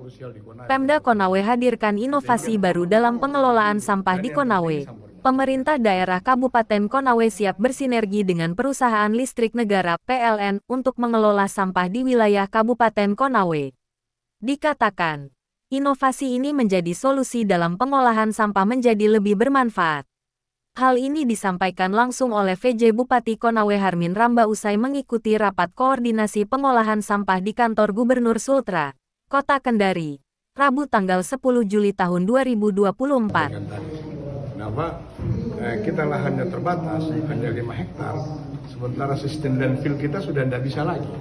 krusial di Konawe. Pemda Konawe hadirkan inovasi baru dalam pengelolaan sampah di Konawe. Pemerintah daerah Kabupaten Konawe siap bersinergi dengan perusahaan listrik negara (PLN) untuk mengelola sampah di wilayah Kabupaten Konawe. Dikatakan, inovasi ini menjadi solusi dalam pengolahan sampah menjadi lebih bermanfaat. Hal ini disampaikan langsung oleh VJ Bupati Konawe Harmin Ramba usai mengikuti rapat koordinasi pengolahan sampah di kantor Gubernur Sultra, Kota Kendari, Rabu tanggal 10 Juli tahun 2024. Kenapa? Kita lahannya terbatas, hanya 5 hektar, sementara sistem landfill kita sudah tidak bisa lagi.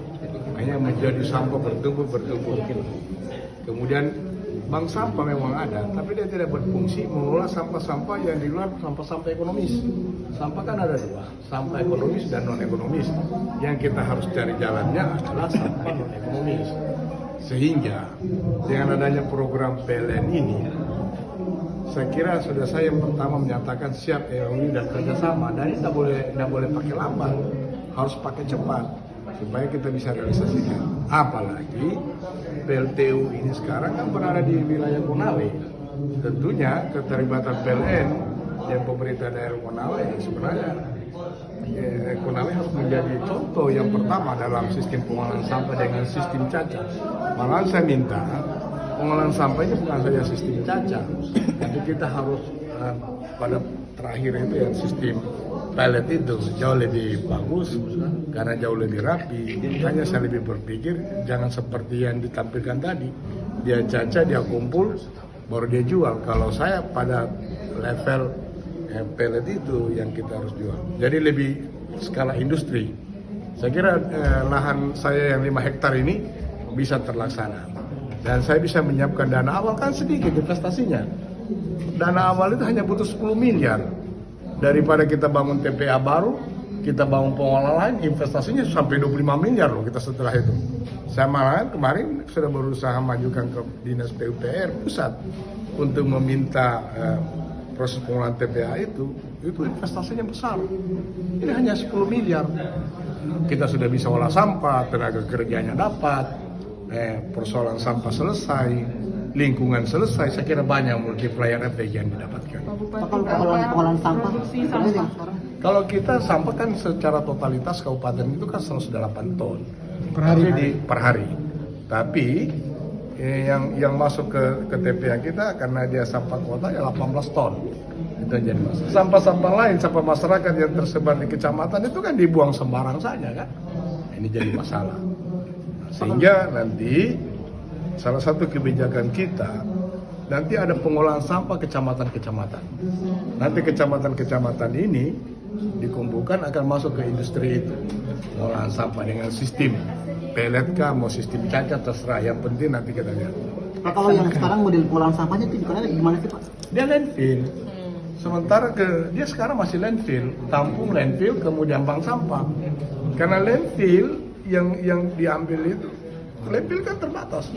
Hanya menjadi sampah bertumpuk. Kemudian bank sampah memang ada, tapi dia tidak berfungsi mengelola sampah-sampah yang di luar sampah-sampah ekonomis. Sampah kan ada dua, sampah ekonomis dan non-ekonomis. Yang kita harus cari jalannya adalah sampah non-ekonomis. Sehingga dengan adanya program PLN ini, saya kira sudah saya yang pertama menyatakan siap MOU dan kerjasama, dan ini tidak boleh pakai lambat, harus pakai cepat supaya kita bisa realisasikan. Apalagi PLTU ini sekarang kan berada di wilayah Konawe. Tentunya keterlibatan PLN yang pemerintah daerah Konawe sebenarnya Konawe harus menjadi contoh yang pertama dalam sistem pengolahan sampah dengan sistem caca. Malahan saya minta pengolahan sampah ini bukan saja sistem caca, tapi kita harus pada terakhir itu ya sistem pilot itu jauh lebih bagus karena jauh lebih rapi. Hanya saya lebih berpikir jangan seperti yang ditampilkan tadi, dia caca, dia kumpul, baru dia jual. Kalau saya pada level pellet itu yang kita harus jual. Jadi lebih skala industri. Saya kira lahan saya yang 5 hektar ini bisa terlaksana. Dan saya bisa menyiapkan dana awal, kan sedikit investasinya. Dana awal itu hanya butuh 10 miliar. Daripada kita bangun TPA baru, kita bangun pengolahan lain, investasinya sampai 25 miliar loh kita setelah itu. Saya malah kemarin sudah berusaha majukan ke Dinas PUPR pusat untuk meminta proses pengolahan TPA itu investasinya besar. Ini hanya 10 miliar. Kita sudah bisa olah sampah, tenaga kerjanya dapat, persoalan sampah selesai, lingkungan selesai. Saya kira banyak multiplier effect yang didapatkan. Pengolahan sampah, kalau kita sampah kan secara totalitas kabupaten itu kan 108 ton per hari. Tapi yang masuk ke TPA kita karena dia sampah kota ya 18 ton. Itu jadi masalah. Sampah-sampah lain, sampah masyarakat yang tersebar di kecamatan itu kan dibuang sembarang saja kan. Ini jadi masalah. Sehingga nanti salah satu kebijakan kita nanti ada pengolahan sampah kecamatan-kecamatan. Nanti kecamatan-kecamatan ini dikumpulkan akan masuk ke industri itu. Pengolahan sampah dengan sistem pellet kah, mau sistem cacat terserah. Yang penting nanti kita lihat. Nah, kalau yang sekarang model pengolahan sampahnya itu gimana sih Pak? Dia landfill. Sementara dia sekarang masih landfill, tampung landfill kemudian bank sampah. Karena landfill yang diambil itu, landfill kan terbatas.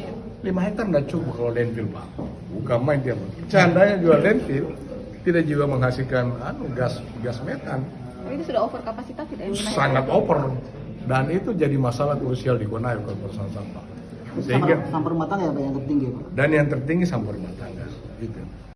5 hektar nggak cukup kalau landfill Pak. Bukan main dia. Candanya juga landfill tidak juga menghasilkan gas metan. Itu sudah over kapasitas tidak? Sangat over. Dan itu jadi masalah krusial di Konawe kalau persoalan sampah. Sehingga sampah rumah tangga ya Pak yang tertinggi Pak. Dan yang tertinggi sampah rumah tangga. Itu.